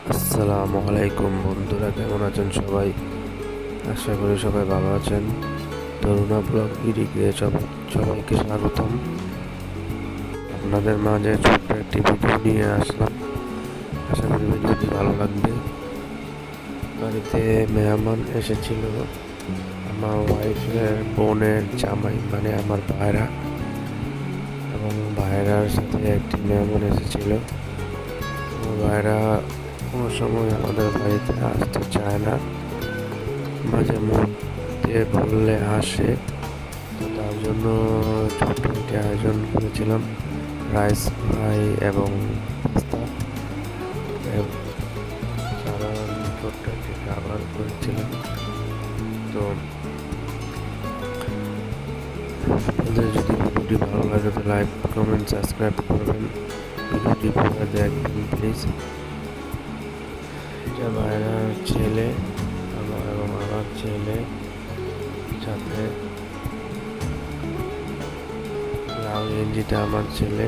আসসালামু আলাইকুম বন্ধুরা, কেমন আছেন সবাই? আশা করি সবাই ভালো আছেন। তরুণা ব্লগ ইডিকে সবাইকে স্বাগতম। আপনাদের মাঝে ছোট্ট একটি ভিডিও নিয়ে আসলাম। আশা করি ভিডিওটি ভালো লাগবে। বাড়িতে মেহমান এসেছিল, আমার ওয়াইফের বোনের জামাই, মানে আমার ভাইরা, এবং ভাইরার সাথে একটি মেহমান এসেছিল। আমার ভাইরা কোনো সময় আমাদের বাড়িতে আসতে চায় না, মাঝে মধ্যে বললে আসে। তো তার জন্য ছোট্ট একটি আয়োজন করেছিলাম, রাইস ফ্রাই এবং পাস্তা, সাধারণ ছোট্ট একটি খাবার করেছিলাম। তো আপনাদের যদি ভিডিওটি ভালো লাগে তো লাইক, কমেন্ট, সাবস্ক্রাইব করবেন, ভিডিওটি পুরো দেখবেন প্লিজ। এটা ভাইরার ছেলে এবং আমার ছেলে, সাথে লাল গেঞ্জিটা আমার ছেলে।